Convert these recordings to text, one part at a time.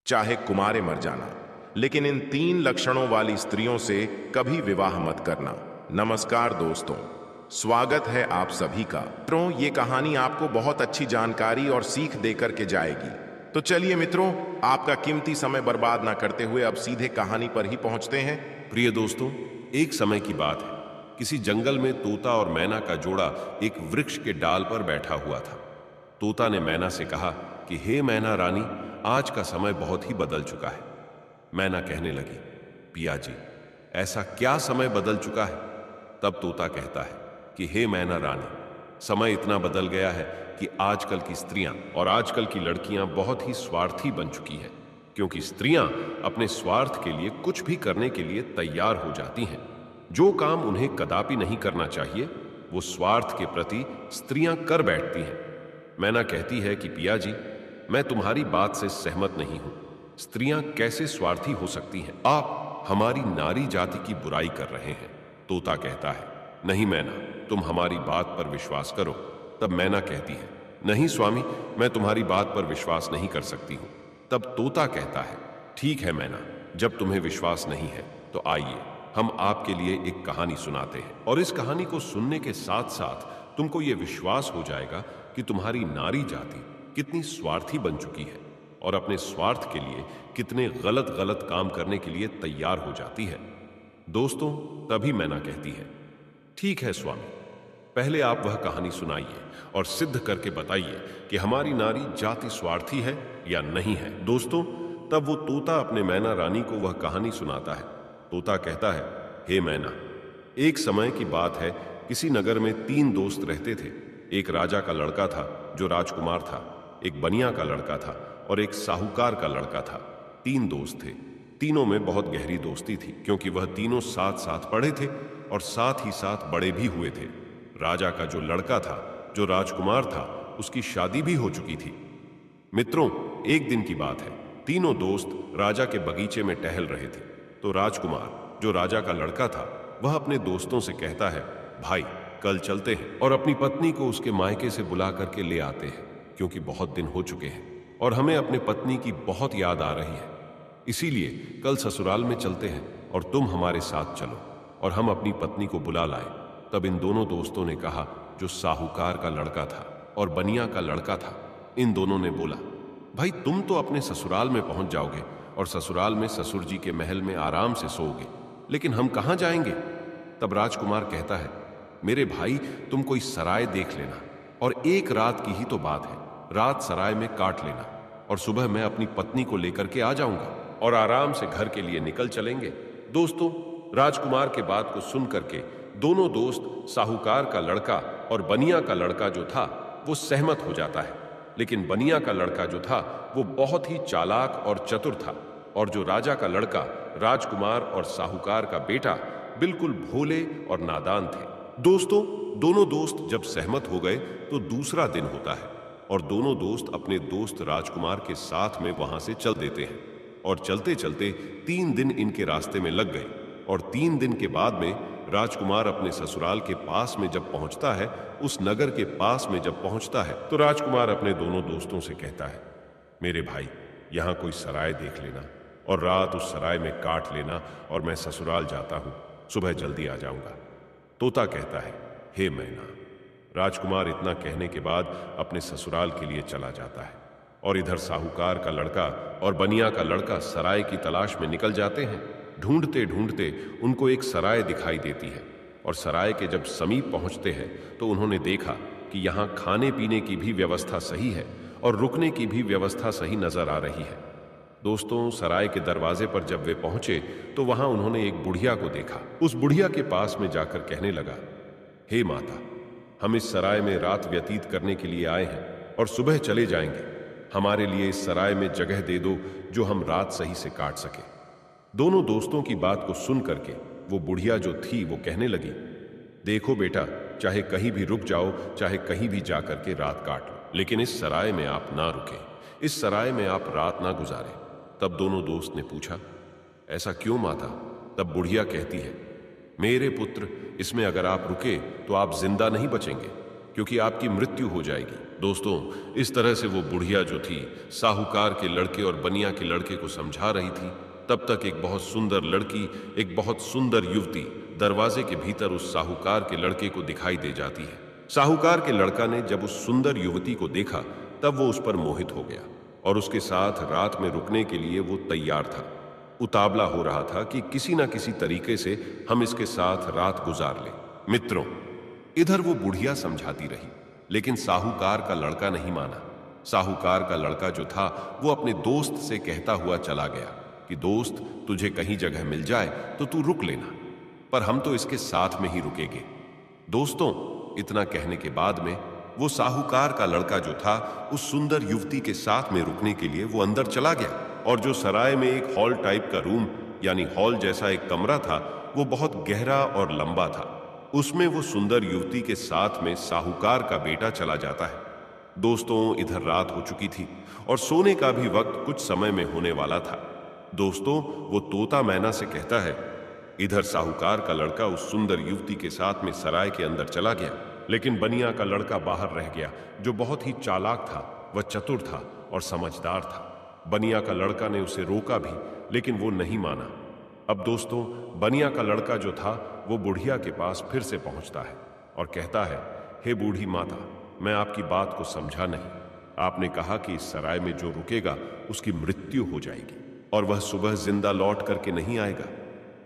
चाहे कुमारे मर जाना, लेकिन इन 3 लक्षणों वाली स्त्रियों से कभी विवाह मत करना। नमस्कार दोस्तों, स्वागत है आप सभी का। मित्रों, ये कहानी आपको बहुत अच्छी जानकारी और सीख देकर के जाएगी। तो चलिए मित्रों, आपका कीमती समय बर्बाद ना करते हुए अब सीधे कहानी पर ही पहुंचते हैं। प्रिय दोस्तों, एक समय की बात है। किसी जंगल में तोता और मैना का जोड़ा एक वृक्ष के डाल पर बैठा हुआ था। तोता ने मैना से कहा कि हे मैना रानी, आज का समय बहुत ही बदल चुका है। मैना कहने लगी, पिया जी, ऐसा क्या समय बदल चुका है? तब तोता कहता है कि हे मैना रानी, समय इतना बदल गया है कि आजकल की स्त्रियां और आजकल की लड़कियां बहुत ही स्वार्थी बन चुकी हैं, क्योंकि स्त्रियां अपने स्वार्थ के लिए कुछ भी करने के लिए तैयार हो जाती हैं। जो काम उन्हें कदापि नहीं करना चाहिए, वो स्वार्थ के प्रति स्त्रियां कर बैठती हैं। मैना कहती है कि पिया जी, मैं तुम्हारी बात से सहमत नहीं हूं। स्त्रियां कैसे स्वार्थी हो सकती हैं? आप हमारी नारी जाति की बुराई कर रहे हैं। तोता कहता है, नहीं मैना, तुम हमारी बात पर विश्वास करो। तब मैना कहती है, नहीं स्वामी, मैं तुम्हारी बात पर विश्वास नहीं कर सकती हूं। तब तोता कहता है, ठीक है मैना, जब तुम्हें विश्वास नहीं है तो आइए हम आपके लिए एक कहानी सुनाते हैं, और इस कहानी को सुनने के साथ साथ तुमको यह विश्वास हो जाएगा कि तुम्हारी नारी जाति कितनी स्वार्थी बन चुकी है और अपने स्वार्थ के लिए कितने गलत गलत काम करने के लिए तैयार हो जाती है। दोस्तों, तभी मैना कहती है, ठीक है स्वामी, पहले आप वह कहानी सुनाइए और सिद्ध करके बताइए कि हमारी नारी जाति स्वार्थी है या नहीं है। दोस्तों, तब वो तोता अपने मैना रानी को वह कहानी सुनाता है। तोता कहता है, हे मैना, एक समय की बात है, किसी नगर में 3 दोस्त रहते थे। एक राजा का लड़का था जो राजकुमार था, एक बनिया का लड़का था और एक साहूकार का लड़का था। 3 दोस्त थे। तीनों में बहुत गहरी दोस्ती थी, क्योंकि वह तीनों साथ साथ पढ़े थे और साथ ही साथ बड़े भी हुए थे। राजा का जो लड़का था, जो राजकुमार था, उसकी शादी भी हो चुकी थी। मित्रों, एक दिन की बात है, तीनों दोस्त राजा के बगीचे में टहल रहे थे। तो राजकुमार, जो राजा का लड़का था, वह अपने दोस्तों से कहता है, भाई कल चलते हैं और अपनी पत्नी को उसके मायके से बुला करके ले आते हैं, क्योंकि बहुत दिन हो चुके हैं और हमें अपने पत्नी की बहुत याद आ रही है। इसीलिए कल ससुराल में चलते हैं और तुम हमारे साथ चलो और हम अपनी पत्नी को बुला लाए। तब इन दोनों दोस्तों ने कहा, जो साहूकार का लड़का था और बनिया का लड़का था, इन दोनों ने बोला, भाई तुम तो अपने ससुराल में पहुंच जाओगे और ससुराल में ससुर जी के महल में आराम से सोओगे, लेकिन हम कहां जाएंगे? तब राजकुमार कहता है, मेरे भाई तुम कोई सराय देख लेना और एक रात की ही तो बात है, रात सराय में काट लेना और सुबह मैं अपनी पत्नी को लेकर के आ जाऊंगा और आराम से घर के लिए निकल चलेंगे। दोस्तों, राजकुमार के बात को सुन करके दोनों दोस्त, साहूकार का लड़का और बनिया का लड़का जो था, वो सहमत हो जाता है। लेकिन बनिया का लड़का जो था, वो बहुत ही चालाक और चतुर था, और जो राजा का लड़का, राजकुमार और साहूकार का बेटा, बिल्कुल भोले और नादान थे। दोस्तों, दोनों दोस्त जब सहमत हो गए तो दूसरा दिन होता है और दोनों दोस्त अपने दोस्त राजकुमार के साथ में वहां से चल देते हैं, और चलते चलते 3 दिन इनके रास्ते में लग गए। और 3 दिन के बाद में राजकुमार अपने ससुराल के पास में जब पहुंचता है, उस नगर के पास में जब पहुंचता है, तो राजकुमार अपने दोनों दोस्तों से कहता है, मेरे भाई, यहां कोई सराय देख लेना और रात उस सराय में काट लेना और मैं ससुराल जाता हूं, सुबह जल्दी आ जाऊंगा। तोता कहता है, हे मैना। राजकुमार इतना कहने के बाद अपने ससुराल के लिए चला जाता है, और इधर साहूकार का लड़का और बनिया का लड़का सराय की तलाश में निकल जाते हैं। ढूंढते ढूंढते उनको एक सराय दिखाई देती है, और सराय के जब समीप पहुंचते हैं तो उन्होंने देखा कि यहाँ खाने पीने की भी व्यवस्था सही है और रुकने की भी व्यवस्था सही नजर आ रही है। दोस्तों, सराय के दरवाजे पर जब वे पहुंचे तो वहां उन्होंने एक बुढ़िया को देखा। उस बुढ़िया के पास में जाकर कहने लगा, हे माता, हम इस सराय में रात व्यतीत करने के लिए आए हैं और सुबह चले जाएंगे। हमारे लिए इस सराय में जगह दे दो जो हम रात सही से काट सके। दोनों दोस्तों की बात को सुन करके वो बुढ़िया जो थी, वो कहने लगी, देखो बेटा, चाहे कहीं भी रुक जाओ, चाहे कहीं भी जाकर के रात काट लो, लेकिन इस सराय में आप ना रुके, इस सराय में आप रात ना गुजारे। तब दोनों दोस्त ने पूछा, ऐसा क्यों माता? तब बुढ़िया कहती है, मेरे पुत्र, इसमें अगर आप रुके तो आप जिंदा नहीं बचेंगे, क्योंकि आपकी मृत्यु हो जाएगी। दोस्तों, इस तरह से वो बुढ़िया जो थी साहूकार के लड़के और बनिया के लड़के को समझा रही थी, तब तक एक बहुत सुंदर लड़की, एक बहुत सुंदर युवती दरवाजे के भीतर उस साहूकार के लड़के को दिखाई दे जाती है। साहूकार के लड़का ने जब उस सुंदर युवती को देखा तब वो उस पर मोहित हो गया और उसके साथ रात में रुकने के लिए वो तैयार था। उतावला हो रहा था कि किसी ना किसी तरीके से हम इसके साथ रात गुजार लें। मित्रों, इधर वो बुढ़िया समझाती रही, लेकिन साहूकार का लड़का नहीं माना। साहूकार का लड़का जो था वो अपने दोस्त से कहता हुआ चला गया कि दोस्त, तुझे कहीं जगह मिल जाए तो तू रुक लेना, पर हम तो इसके साथ में ही रुकेंगे। दोस्तों, इतना कहने के बाद में वो साहूकार का लड़का जो था उस सुंदर युवती के साथ में रुकने के लिए वो अंदर चला गया और जो सराय में एक हॉल टाइप का रूम यानी हॉल जैसा एक कमरा था वो बहुत गहरा और लंबा था। उसमें वो सुंदर युवती के साथ में साहूकार का बेटा चला जाता है। दोस्तों, इधर रात हो चुकी थी और सोने का भी वक्त कुछ समय में होने वाला था। दोस्तों, वो तोता मैना से कहता है, इधर साहूकार का लड़का उस सुंदर युवती के साथ में सराय के अंदर चला गया, लेकिन बनिया का लड़का बाहर रह गया जो बहुत ही चालाक था, वह चतुर था और समझदार था। बनिया का लड़का ने उसे रोका भी, लेकिन वो नहीं माना। अब दोस्तों, बनिया का लड़का जो था वो बुढ़िया के पास फिर से पहुंचता है और कहता है, हे बूढ़ी माता, मैं आपकी बात को समझा नहीं। आपने कहा कि इस सराय में जो रुकेगा उसकी मृत्यु हो जाएगी और वह सुबह जिंदा लौट करके नहीं आएगा।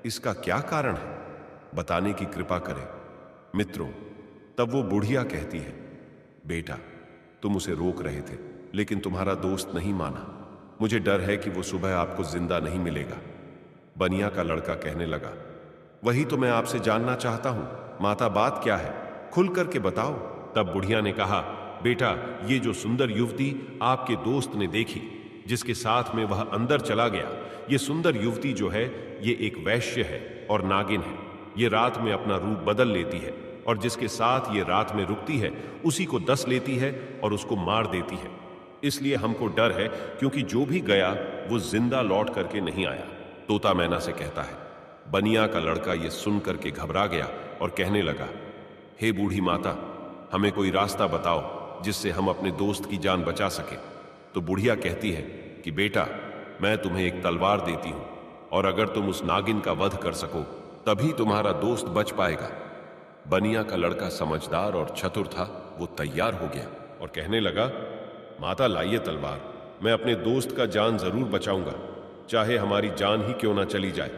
इसका क्या कारण है, बताने की कृपा करें। मित्रों, तब वो बुढ़िया कहती है, बेटा, तुम उसे रोक रहे थे, लेकिन तुम्हारा दोस्त नहीं माना। मुझे डर है कि वो सुबह आपको जिंदा नहीं मिलेगा। बनिया का लड़का कहने लगा, वही तो मैं आपसे जानना चाहता हूं, माता, बात क्या है, खुल करके बताओ। तब बुढ़िया ने कहा, बेटा, ये जो सुंदर युवती आपके दोस्त ने देखी, जिसके साथ में वह अंदर चला गया, ये सुंदर युवती जो है ये एक वैश्य है और नागिन है। ये रात में अपना रूप बदल लेती है और जिसके साथ ये रात में रुकती है उसी को डस लेती है और उसको मार देती है। इसलिए हमको डर है, क्योंकि जो भी गया वो जिंदा लौट करके नहीं आया। तोता मैना से कहता है। बनिया का लड़का ये सुन करके घबरा गया और कहने लगा, हे बूढ़ी माता, हमें कोई रास्ता बताओ जिससे हम अपने दोस्त की जान बचा सके। तो बुढ़िया कहती है कि बेटा, मैं तुम्हें एक तलवार देती हूं और अगर तुम उस नागिन का वध कर सको तभी तुम्हारा दोस्त बच पाएगा। बनिया का लड़का समझदार और चतुर था, वो तैयार हो गया और कहने लगा, माता, लाइए तलवार, मैं अपने दोस्त का जान जरूर बचाऊंगा, चाहे हमारी जान ही क्यों ना चली जाए।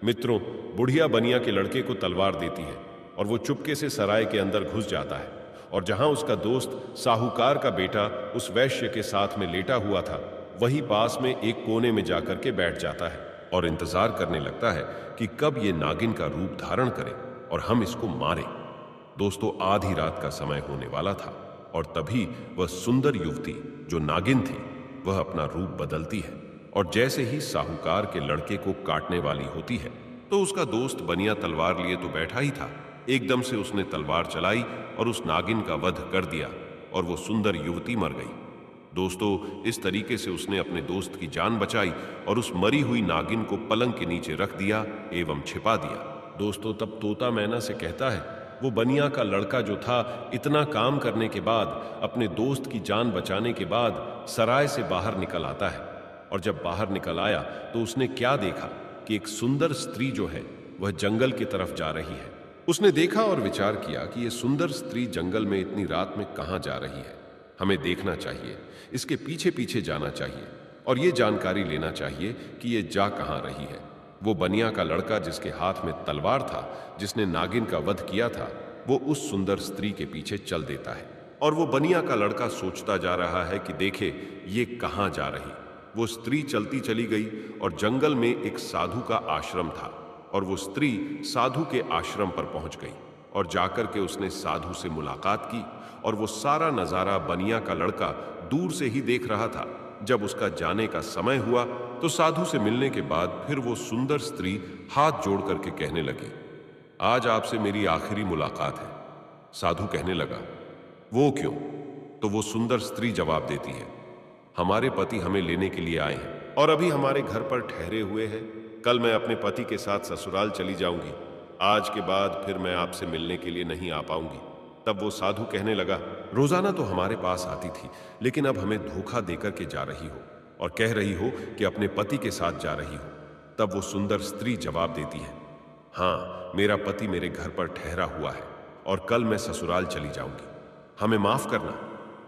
मित्रों, बुढ़िया बनिया के लड़के को तलवार देती है और वो चुपके से सराय के अंदर घुस जाता है और जहां उसका दोस्त साहूकार का बेटा उस वैश्य के साथ में लेटा हुआ था, वही पास में एक कोने में जाकर के बैठ जाता है और इंतजार करने लगता है कि कब ये नागिन का रूप धारण करे और हम इसको मारें। दोस्तों, आधी रात का समय होने वाला था और तभी वह सुंदर युवती जो नागिन थी वह अपना रूप बदलती है और जैसे ही साहूकार के लड़के को काटने वाली होती है तो उसका दोस्त बनिया तलवार लिए तो बैठा ही था, एकदम से उसने तलवार चलाई और उस नागिन का वध कर दिया और वो सुंदर युवती मर गई। दोस्तों, इस तरीके से उसने अपने दोस्त की जान बचाई और उस मरी हुई नागिन को पलंग के नीचे रख दिया एवं छिपा दिया। दोस्तों, तब तोता मैना से कहता है, वो बनिया का लड़का जो था इतना काम करने के बाद, अपने दोस्त की जान बचाने के बाद सराय से बाहर निकल आता है और जब बाहर निकल आया तो उसने क्या देखा कि एक सुंदर स्त्री जो है वह जंगल की तरफ जा रही है। उसने देखा और विचार किया कि यह सुंदर स्त्री जंगल में इतनी रात में कहां जा रही है, हमें देखना चाहिए, इसके पीछे पीछे जाना चाहिए और ये जानकारी लेना चाहिए कि ये जा कहां रही है। वो बनिया का लड़का जिसके हाथ में तलवार था, जिसने नागिन का वध किया था, वो उस सुंदर स्त्री के पीछे चल देता है और वो बनिया का लड़का सोचता जा रहा है कि देखे ये कहां जा रही। वो स्त्री चलती चली गई और जंगल में एक साधु का आश्रम था और वो स्त्री साधु के आश्रम पर पहुंच गई और जाकर के उसने साधु से मुलाकात की और वो सारा नजारा बनिया का लड़का दूर से ही देख रहा था। जब उसका जाने का समय हुआ तो साधु से मिलने के बाद फिर वो सुंदर स्त्री हाथ जोड़ करके कहने लगी, आज आपसे मेरी आखिरी मुलाकात है। साधु कहने लगा, वो क्यों? तो वो सुंदर स्त्री जवाब देती है, हमारे पति हमें लेने के लिए आए हैं और अभी हमारे घर पर ठहरे हुए हैं। कल मैं अपने पति के साथ ससुराल चली जाऊंगी। आज के बाद फिर मैं आपसे मिलने के लिए नहीं आ पाऊंगी। तब वो साधु कहने लगा, रोजाना तो हमारे पास आती थी, लेकिन अब हमें धोखा देकर के जा रही हो और कह रही हो कि अपने पति के साथ जा रही हो। तब वो सुंदर स्त्री जवाब देती है, हाँ, मेरा पति मेरे घर पर ठहरा हुआ है और कल मैं ससुराल चली जाऊंगी। हमें माफ करना,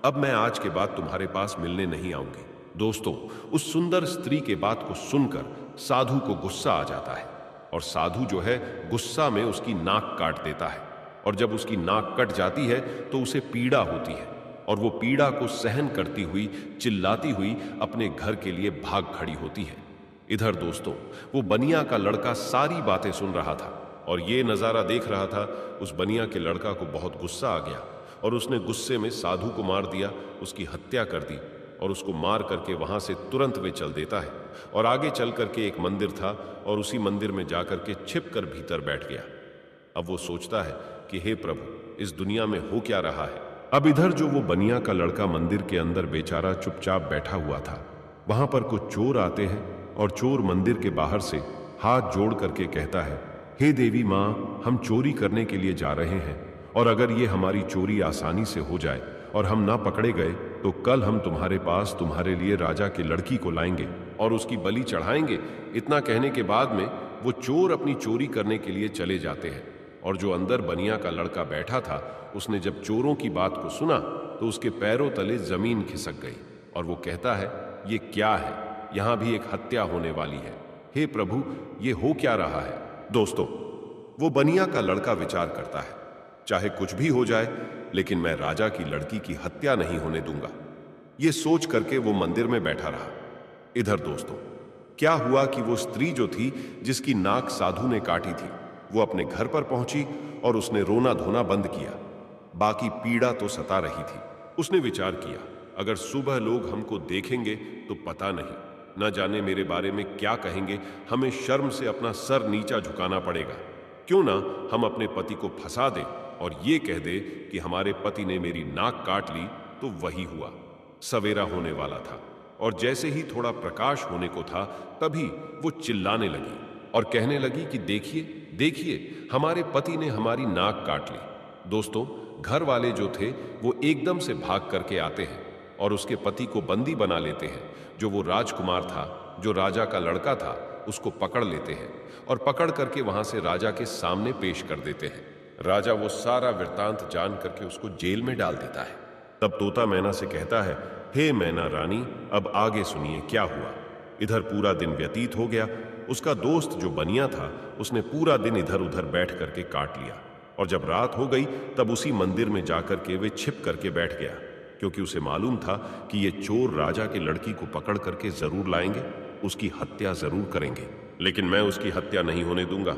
अब मैं आज के बाद तुम्हारे पास मिलने नहीं आऊंगी। दोस्तों, उस सुंदर स्त्री के बात को सुनकर साधु को गुस्सा आ जाता है और साधु जो है गुस्सा में उसकी नाक काट देता है। और जब उसकी नाक कट जाती है तो उसे पीड़ा होती है और वो पीड़ा को सहन करती हुई, चिल्लाती हुई अपने घर के लिए भाग खड़ी होती है। इधर दोस्तों, वो बनिया का लड़का सारी बातें सुन रहा था और ये नजारा देख रहा था। उस बनिया के लड़का को बहुत गुस्सा आ गया और उसने गुस्से में साधु को मार दिया, उसकी हत्या कर दी और उसको मार करके वहां से तुरंत वे चल देता है और आगे चल करके एक मंदिर था और उसी मंदिर में जाकर के छिप कर भीतर बैठ गया। अब वो सोचता है कि हे प्रभु, इस दुनिया में हो क्या रहा है। अब इधर जो वो बनिया का लड़का मंदिर के अंदर बेचारा चुपचाप बैठा हुआ था, वहां पर कुछ चोर आते हैं और चोर मंदिर के बाहर से हाथ जोड़ करके कहता है, हे देवी माँ, हम चोरी करने के लिए जा रहे हैं और अगर ये हमारी चोरी आसानी से हो जाए और हम ना पकड़े गए तो कल हम तुम्हारे पास तुम्हारे लिए राजा की लड़की को लाएंगे और उसकी बलि चढ़ाएंगे। इतना कहने के बाद में वो चोर अपनी चोरी करने के लिए चले जाते हैं और जो अंदर बनिया का लड़का बैठा था, उसने जब चोरों की बात को सुना तो उसके पैरों तले जमीन खिसक गई और वो कहता है, ये क्या है, यहां भी एक हत्या होने वाली है। हे प्रभु, ये हो क्या रहा है। दोस्तों, वो बनिया का लड़का विचार करता है, चाहे कुछ भी हो जाए लेकिन मैं राजा की लड़की की हत्या नहीं होने दूंगा। ये सोच करके वो मंदिर में बैठा रहा। इधर दोस्तों, क्या हुआ कि वो स्त्री जो थी जिसकी नाक साधु ने काटी थी, वो अपने घर पर पहुंची और उसने रोना धोना बंद किया। बाकी पीड़ा तो सता रही थी। उसने विचार किया, अगर सुबह लोग हमको देखेंगे तो पता नहीं, न जाने मेरे बारे में क्या कहेंगे, हमें शर्म से अपना सर नीचा झुकाना पड़ेगा। क्यों ना हम अपने पति को फंसा दें और ये कह दे कि हमारे पति ने मेरी नाक काट ली। तो वही हुआ। सवेरा होने वाला था और जैसे ही थोड़ा प्रकाश होने को था, तभी वो चिल्लाने लगी और कहने लगी कि देखिए देखिए, हमारे पति ने हमारी नाक काट ली। दोस्तों, घर वाले जो थे वो एकदम से भाग करके आते हैं और उसके पति को बंदी बना लेते हैं। जो वो राजकुमार था, जो राजा का लड़का था, उसको पकड़ लेते हैं और पकड़ करके वहां से राजा के सामने पेश कर देते हैं। राजा वो सारा वृत्तांत जान करके उसको जेल में डाल देता है। तब तोता मैना से कहता है, हे मैना रानी, अब आगे सुनिए क्या हुआ। इधर पूरा दिन व्यतीत हो गया। उसका दोस्त जो बनिया था, उसने पूरा दिन इधर उधर बैठ करके काट लिया और जब रात हो गई तब उसी मंदिर में जाकर के वे छिप करके बैठ गया, क्योंकि उसे मालूम था कि ये चोर राजा की लड़की को पकड़ करके जरूर लाएंगे, उसकी हत्या जरूर करेंगे, लेकिन मैं उसकी हत्या नहीं होने दूंगा।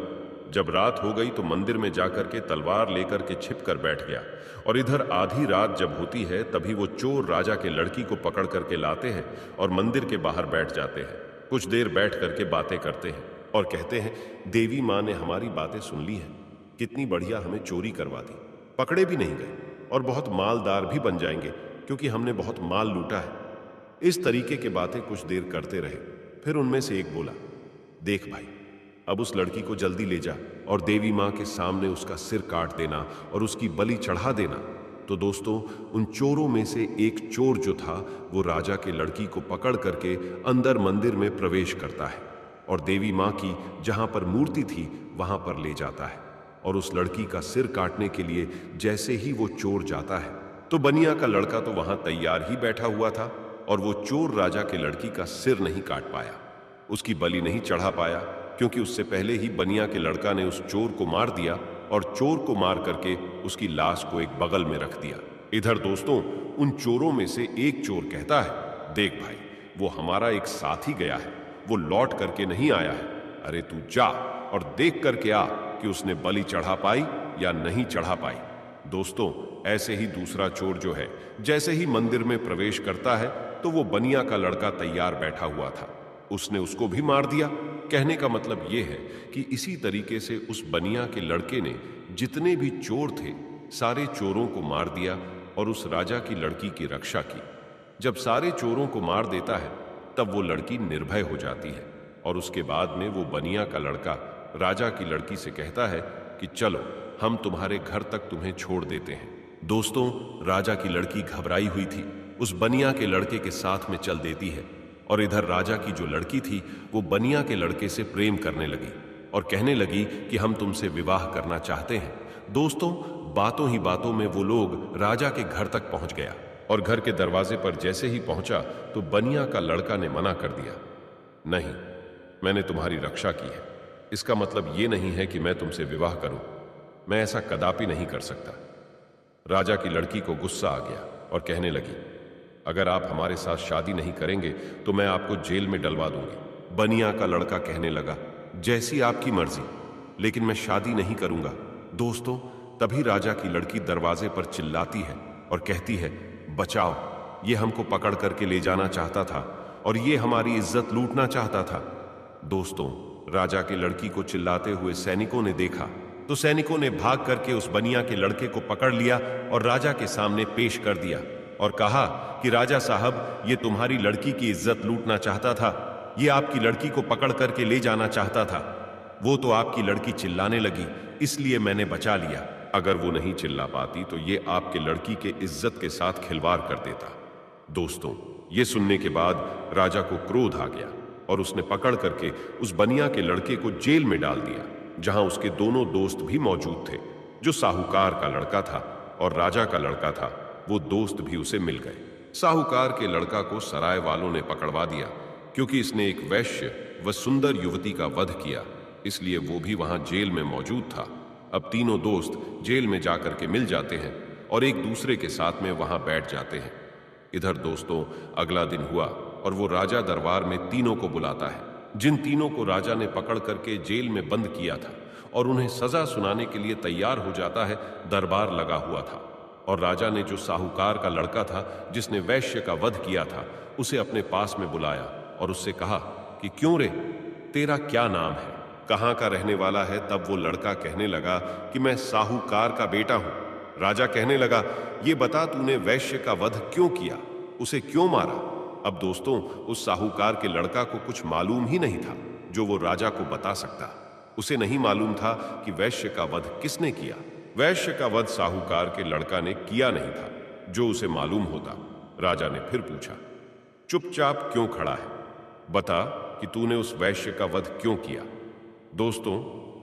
जब रात हो गई तो मंदिर में जाकर के तलवार लेकर के छिप कर बैठ गया और इधर आधी रात जब होती है तभी वो चोर राजा के लड़की को पकड़ करके लाते हैं और मंदिर के बाहर बैठ जाते हैं। कुछ देर बैठ करके बातें करते हैं और कहते हैं, देवी माँ ने हमारी बातें सुन ली है, कितनी बढ़िया हमें चोरी करवा दी, पकड़े भी नहीं गए और बहुत मालदार भी बन जाएंगे क्योंकि हमने बहुत माल लूटा है। इस तरीके की बातें कुछ देर करते रहे। फिर उनमें से एक बोला, देख भाई, अब उस लड़की को जल्दी ले जा और देवी माँ के सामने उसका सिर काट देना और उसकी बलि चढ़ा देना। तो दोस्तों, उन चोरों में से एक चोर जो था वो राजा के लड़की को पकड़ करके अंदर मंदिर में प्रवेश करता है और देवी माँ की जहां पर मूर्ति थी वहां पर ले जाता है और उस लड़की का सिर काटने के लिए जैसे ही वो चोर जाता है तो बनिया का लड़का तो वहां तैयार ही बैठा हुआ था और वो चोर राजा के लड़की का सिर नहीं काट पाया, उसकी बलि नहीं चढ़ा पाया, क्योंकि उससे पहले ही बनिया के लड़का ने उस चोर को मार दिया और चोर को मार करके उसकी लाश को एक बगल में रख दिया। इधर दोस्तों, उन चोरों में से एक चोर कहता है, देख भाई, वो हमारा एक साथी गया है, वो लौट करके नहीं आया है। अरे तू जा और देख करके आ कि उसने बलि चढ़ा पाई या नहीं चढ़ा पाई। दोस्तों, ऐसे ही दूसरा चोर जो है जैसे ही मंदिर में प्रवेश करता है तो वो बनिया का लड़का तैयार बैठा हुआ था, उसने उसको भी मार दिया। कहने का मतलब यह है कि इसी तरीके से उस बनिया के लड़के ने जितने भी चोर थे सारे चोरों को मार दिया और उस राजा की लड़की की रक्षा की। जब सारे चोरों को मार देता है तब वो लड़की निर्भय हो जाती है और उसके बाद में वो बनिया का लड़का राजा की लड़की से कहता है कि चलो, हम तुम्हारे घर तक तुम्हें छोड़ देते हैं। दोस्तों, राजा की लड़की घबराई हुई थी, उस बनिया के लड़के के साथ में चल देती है और इधर राजा की जो लड़की थी वो बनिया के लड़के से प्रेम करने लगी और कहने लगी कि हम तुमसे विवाह करना चाहते हैं। दोस्तों, बातों ही बातों में वो लोग राजा के घर तक पहुंच गया और घर के दरवाजे पर जैसे ही पहुंचा तो बनिया का लड़का ने मना कर दिया। नहीं, मैंने तुम्हारी रक्षा की है, इसका मतलब ये नहीं है कि मैं तुमसे विवाह करूं। मैं ऐसा कदापि नहीं कर सकता। राजा की लड़की को गुस्सा आ गया और कहने लगी, अगर आप हमारे साथ शादी नहीं करेंगे तो मैं आपको जेल में डलवा दूंगी। बनिया का लड़का कहने लगा, जैसी आपकी मर्जी, लेकिन मैं शादी नहीं करूंगा। दोस्तों, तभी राजा की लड़की दरवाजे पर चिल्लाती है और कहती है, बचाओ, ये हमको पकड़ करके ले जाना चाहता था और ये हमारी इज्जत लूटना चाहता था। दोस्तों, राजा की लड़की को चिल्लाते हुए सैनिकों ने देखा तो सैनिकों ने भाग करके उस बनिया के लड़के को पकड़ लिया और राजा के सामने पेश कर दिया और कहा कि राजा साहब, ये तुम्हारी लड़की की इज्जत लूटना चाहता था, ये आपकी लड़की को पकड़ करके ले जाना चाहता था। वो तो आपकी लड़की चिल्लाने लगी, इसलिए मैंने बचा लिया। अगर वो नहीं चिल्ला पाती तो ये आपके लड़की के इज्जत के साथ खिलवाड़ कर देता। दोस्तों, ये सुनने के बाद राजा को क्रोध आ गया और उसने पकड़ करके उस बनिया के लड़के को जेल में डाल दिया, जहां उसके दोनों दोस्त भी मौजूद थे। जो साहूकार का लड़का था और राजा का लड़का था, वो दोस्त भी उसे मिल गए। साहूकार के लड़का को सराय वालों ने पकड़वा दिया क्योंकि इसने एक वैश्य व सुंदर युवती का वध किया, इसलिए वो भी वहां जेल में मौजूद था। अब तीनों दोस्त जेल में जाकर के मिल जाते हैं और एक दूसरे के साथ में वहां बैठ जाते हैं। इधर दोस्तों, अगला दिन हुआ और वो राजा दरबार में तीनों को बुलाता है, जिन तीनों को राजा ने पकड़ करके जेल में बंद किया था, और उन्हें सजा सुनाने के लिए तैयार हो जाता है। दरबार लगा हुआ था और राजा ने जो साहूकार का लड़का था जिसने वैश्य का वध किया था, उसे अपने पास में बुलाया और उससे कहा कि क्यों रे, तेरा क्या नाम है, कहाँ का रहने वाला है। तब वो लड़का कहने लगा कि मैं साहूकार का बेटा हूं। राजा कहने लगा, ये बता, तूने वैश्य का वध क्यों किया, उसे क्यों मारा। अब दोस्तों, उस साहूकार के लड़का को कुछ मालूम ही नहीं था जो वो राजा को बता सकता। उसे नहीं मालूम था कि वैश्य का वध किसने किया। वैश्य का वध साहूकार के लड़का ने किया नहीं था, जो उसे मालूम होता। राजा ने फिर पूछा, चुपचाप क्यों खड़ा है, बता कि तूने उस वैश्य का वध क्यों किया। दोस्तों,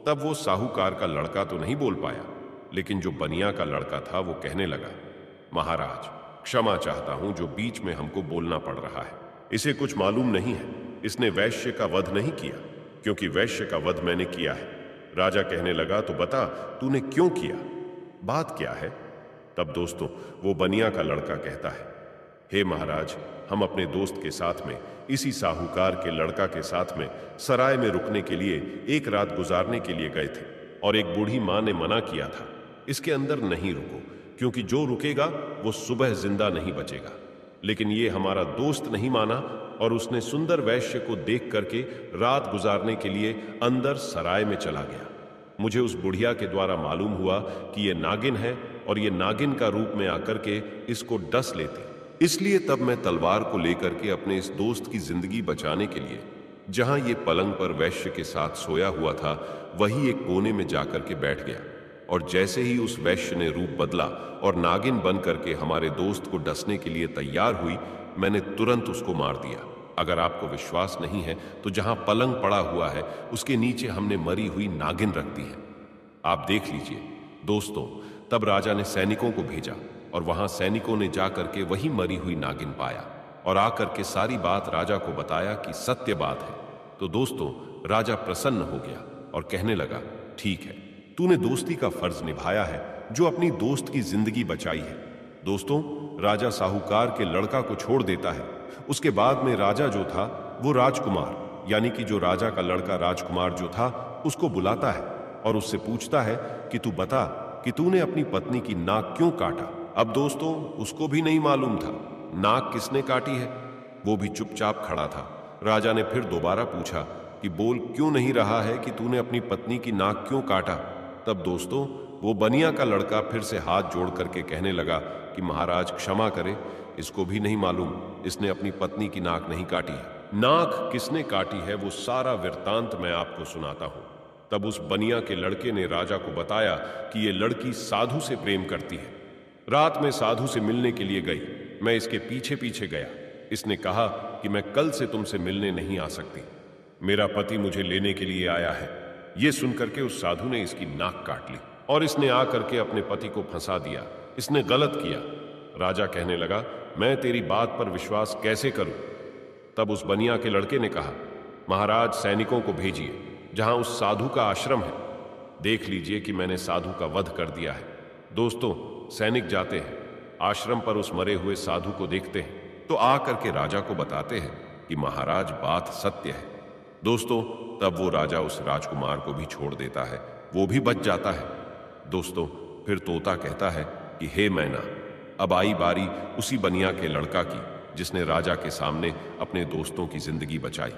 तब वो साहूकार का लड़का तो नहीं बोल पाया, लेकिन जो बनिया का लड़का था वो कहने लगा, महाराज, क्षमा चाहता हूं, जो बीच में हमको बोलना पड़ रहा है। इसे कुछ मालूम नहीं है, इसने वैश्य का वध नहीं किया, क्योंकि वैश्य का वध मैंने किया है। राजा कहने लगा, तो बता, तूने क्यों किया, बात क्या है। तब दोस्तों, वो बनिया का लड़का कहता है, हे महाराज, हम अपने दोस्त के साथ में, इसी साहूकार के लड़का के साथ में सराय में रुकने के लिए एक रात गुजारने के लिए गए थे और एक बूढ़ी मां ने मना किया था, इसके अंदर नहीं रुको, क्योंकि जो रुकेगा वो सुबह जिंदा नहीं बचेगा। लेकिन ये हमारा दोस्त नहीं माना और उसने सुंदर वैश्य को देख करके रात गुजारने के लिए अंदर सराय में चला गया। मुझे उस बुढ़िया के द्वारा मालूम हुआ कि ये नागिन है और ये नागिन का रूप में आकर के इसको डस लेती, इसलिए तब मैं तलवार को लेकर के अपने इस दोस्त की जिंदगी बचाने के लिए जहां ये पलंग पर वैश्य के साथ सोया हुआ था, वही एक कोने में जाकर के बैठ गया। और जैसे ही उस वैश्य ने रूप बदला और नागिन बन करके हमारे दोस्त को डसने के लिए तैयार हुई, मैंने तुरंत उसको मार दिया। अगर आपको विश्वास नहीं है तो जहां पलंग पड़ा हुआ है उसके नीचे हमने मरी हुई नागिन रख दी है, आप देख लीजिए। दोस्तों, तब राजा ने सैनिकों को भेजा और वहां सैनिकों ने जाकर के वही मरी हुई नागिन पाया और आकर के सारी बात राजा को बताया कि सत्य बात है। तो दोस्तों, राजा प्रसन्न हो गया और कहने लगा, ठीक है, तूने दोस्ती का फर्ज निभाया है, जो अपनी दोस्त की जिंदगी बचाई है। दोस्तों, राजा साहूकार के लड़का को छोड़ देता है। उसके बाद में राजा जो था वो राजकुमार, यानी कि जो राजा का लड़का राजकुमार जो था, उसको बुलाता है और उससे पूछता है कि तू बता कि तूने अपनी पत्नी की नाक क्यों काटा। अब दोस्तों, उसको भी नहीं मालूम था नाक किसने काटी है, वो भी चुपचाप खड़ा था। राजा ने फिर दोबारा पूछा कि बोल क्यों नहीं रहा है कि तूने अपनी पत्नी की नाक क्यों काटा। तब दोस्तों, वो बनिया का लड़का फिर से हाथ जोड़ करके कहने लगा कि महाराज क्षमा करे, इसको भी नहीं मालूम, इसने अपनी पत्नी की नाक नहीं काटी है। नाक किसने काटी है वो सारा वृत्तांत मैं आपको सुनाता हूं। तब उस बनिया के लड़के ने राजा को बताया कि ये लड़की साधु से प्रेम करती है। रात में साधु से मिलने के लिए गई। मैं इसके पीछे पीछे गया। इसने कहा कि मैं कल से तुमसे मिलने नहीं आ सकती, मेरा पति मुझे लेने के लिए आया है। यह सुनकर के उस साधु ने इसकी नाक काट ली और इसने आकर के अपने पति को फंसा दिया। इसने गलत किया। राजा कहने लगा, मैं तेरी बात पर विश्वास कैसे करूं? तब उस बनिया के लड़के ने कहा, महाराज सैनिकों को भेजिए जहां उस साधु का आश्रम है। देख लीजिए कि मैंने साधु का वध कर दिया है। दोस्तों, सैनिक जाते हैं, आश्रम पर उस मरे हुए साधु को देखते हैं तो आकर के राजा को बताते हैं कि महाराज बात सत्य है। दोस्तों, तब वो राजा उस राजकुमार को भी छोड़ देता है, वो भी बच जाता है। दोस्तों, फिर तोता कहता है कि हे मैना, अब आई बारी उसी बनिया के लड़का की जिसने राजा के सामने अपने दोस्तों की जिंदगी बचाई।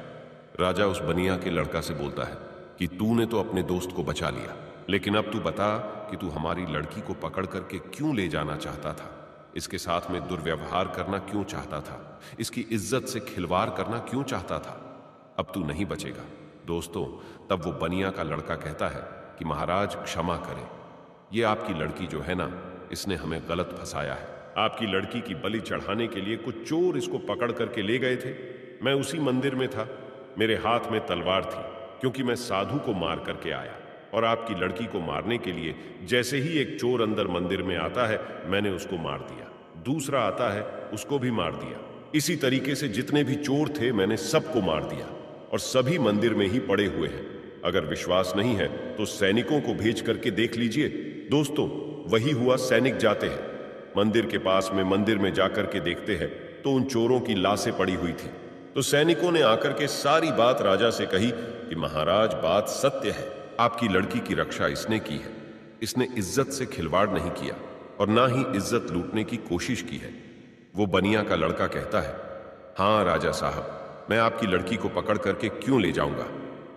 राजा उस बनिया के लड़का से बोलता है कि तूने तो अपने दोस्त को बचा लिया, लेकिन अब तू बता कि तू हमारी लड़की को पकड़ करके क्यों ले जाना चाहता था? इसके साथ में दुर्व्यवहार करना क्यों चाहता था? इसकी इज्जत से खिलवाड़ करना क्यों चाहता था? अब तू नहीं बचेगा। दोस्तों, तब वो बनिया का लड़का कहता है कि महाराज क्षमा करें, ये आपकी लड़की जो है ना, इसने हमें गलत फंसाया है। आपकी लड़की की बलि चढ़ाने के लिए कुछ चोर इसको पकड़ करके ले गए थे। मैं उसी मंदिर में था, मेरे हाथ में तलवार थी क्योंकि मैं साधु को मार करके आया, और आपकी लड़की को मारने के लिए जैसे ही एक चोर अंदर मंदिर में आता है, मैंने उसको मार दिया। दूसरा आता है, उसको भी मार दिया। इसी तरीके से जितने भी चोर थे मैंने सबको मार दिया, और सभी मंदिर में ही पड़े हुए हैं। अगर विश्वास नहीं है तो सैनिकों को भेज करके देख लीजिए। दोस्तों, वही हुआ। सैनिक जाते हैं मंदिर के पास में, मंदिर में जाकर के देखते हैं तो उन चोरों की लाशें पड़ी हुई थी। तो सैनिकों ने आकर के सारी बात राजा से कही कि महाराज बात सत्य है, आपकी लड़की की रक्षा इसने की है। इसने इज्जत से खिलवाड़ नहीं किया और ना ही इज्जत लूटने की कोशिश की है। वो बनिया का लड़का कहता है, हाँ राजा साहब, मैं आपकी लड़की को पकड़ करके क्यों ले जाऊंगा।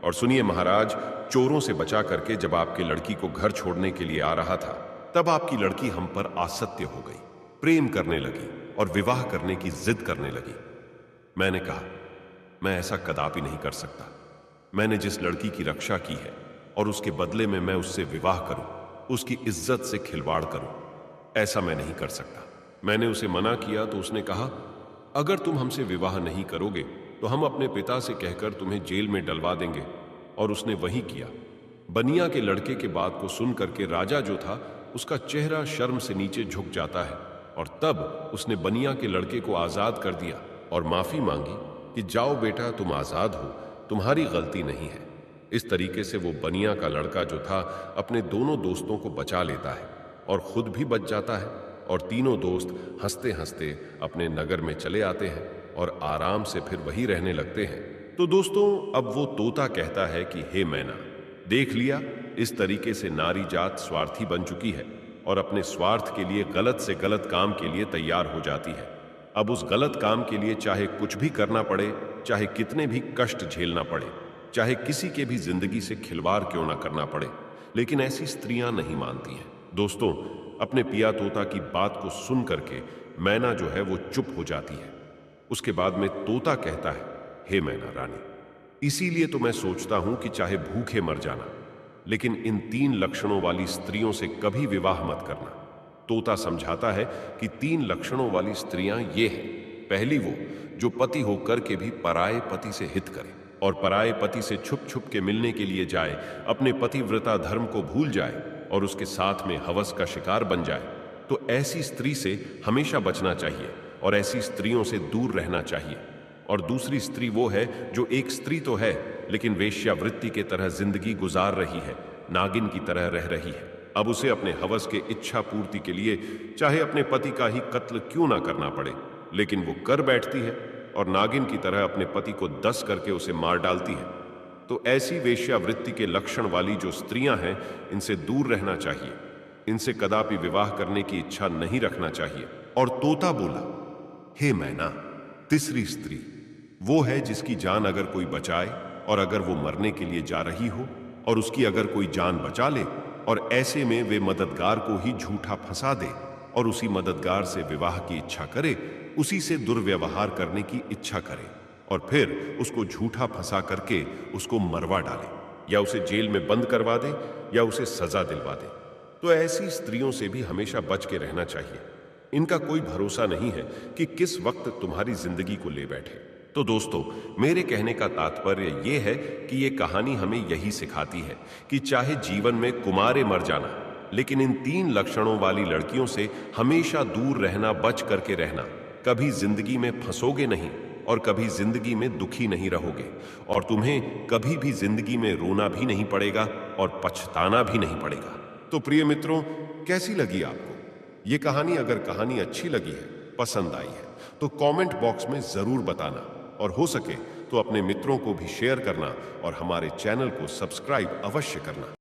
और सुनिए महाराज, चोरों से बचा करके जब आपकी लड़की को घर छोड़ने के लिए आ रहा था, तब आपकी लड़की हम पर आसक्ति हो गई, प्रेम करने लगी और विवाह करने की जिद करने लगी। मैंने कहा, मैं ऐसा कदापि नहीं कर सकता। मैंने जिस लड़की की रक्षा की है और उसके बदले में मैं उससे विवाह करूं, उसकी इज्जत से खिलवाड़ करूं, ऐसा मैं नहीं कर सकता। मैंने उसे मना किया तो उसने कहा, अगर तुम हमसे विवाह नहीं करोगे तो हम अपने पिता से कहकर तुम्हें जेल में डलवा देंगे। और उसने वही किया। बनिया के लड़के के बात को सुन करके राजा जो था, उसका चेहरा शर्म से नीचे झुक जाता है, और तब उसने बनिया के लड़के को आजाद कर दिया और माफी मांगी कि जाओ बेटा, तुम आजाद हो, तुम्हारी गलती नहीं है। इस तरीके से वो बनिया का लड़का जो था अपने दोनों दोस्तों को बचा लेता है और खुद भी बच जाता है, और तीनों दोस्त हंसते हंसते अपने नगर में चले आते हैं और आराम से फिर वही रहने लगते हैं। तो दोस्तों, अब वो तोता कहता है कि हे मैना, देख लिया, इस तरीके से नारी जात स्वार्थी बन चुकी है और अपने स्वार्थ के लिए गलत से गलत काम के लिए तैयार हो जाती है। अब उस गलत काम के लिए चाहे कुछ भी करना पड़े, चाहे कितने भी कष्ट झेलना पड़े, चाहे किसी के भी जिंदगी से खिलवाड़ क्यों ना करना पड़े, लेकिन ऐसी स्त्रियां नहीं मानती हैं। दोस्तों, अपने पिया तोता की बात को सुन करके मैना जो है वो चुप हो जाती है। उसके बाद में तोता कहता है, हे मैना रानी, इसीलिए तो मैं सोचता हूं कि चाहे भूखे मर जाना, लेकिन इन 3 लक्षणों वाली स्त्रियों से कभी विवाह मत करना। तोता समझाता है कि 3 लक्षणों वाली स्त्रियां ये हैं। पहली, वो जो पति होकर के भी पराये पति से हित करे और पराये पति से छुप छुप के मिलने के लिए जाए, अपने पतिव्रता धर्म को भूल जाए और उसके साथ में हवस का शिकार बन जाए। तो ऐसी स्त्री से हमेशा बचना चाहिए और ऐसी स्त्रियों से दूर रहना चाहिए। और दूसरी स्त्री वो है जो एक स्त्री तो है, लेकिन वेश्यावृत्ति के तरह जिंदगी गुजार रही है, नागिन की तरह रह रही है। अब उसे अपने हवस के इच्छा पूर्ति के लिए चाहे अपने पति का ही कत्ल क्यों ना करना पड़े, लेकिन वो कर बैठती है और नागिन की तरह अपने पति को दस करके उसे मार डालती है। तो ऐसी वेश्यावृत्ति के लक्षण वाली जो स्त्रियां हैं, इनसे दूर रहना चाहिए, इनसे कदापि विवाह करने की इच्छा नहीं रखना चाहिए। और तोता बोला, हे मैना, तीसरी स्त्री वो है जिसकी जान अगर कोई बचाए और अगर वो मरने के लिए जा रही हो और उसकी अगर कोई जान बचा ले और ऐसे में वे मददगार को ही झूठा फंसा दे और उसी मददगार से विवाह की इच्छा करे, उसी से दुर्व्यवहार करने की इच्छा करे और फिर उसको झूठा फंसा करके उसको मरवा डाले या उसे जेल में बंद करवा दे या उसे सजा दिलवा दे। तो ऐसी स्त्रियों से भी हमेशा बच के रहना चाहिए। इनका कोई भरोसा नहीं है कि किस वक्त तुम्हारी जिंदगी को ले बैठे। तो दोस्तों, मेरे कहने का तात्पर्य यह है कि ये कहानी हमें यही सिखाती है कि चाहे जीवन में कुमारे मर जाना, लेकिन इन 3 लक्षणों वाली लड़कियों से हमेशा दूर रहना, बच करके रहना। कभी जिंदगी में फंसोगे नहीं और कभी जिंदगी में दुखी नहीं रहोगे, और तुम्हें कभी भी जिंदगी में रोना भी नहीं पड़ेगा और पछताना भी नहीं पड़ेगा। तो प्रिय मित्रों, कैसी लगी आपको ये कहानी? अगर कहानी अच्छी लगी है, पसंद आई है, तो कमेंट बॉक्स में जरूर बताना, और हो सके तो अपने मित्रों को भी शेयर करना और हमारे चैनल को सब्सक्राइब अवश्य करना।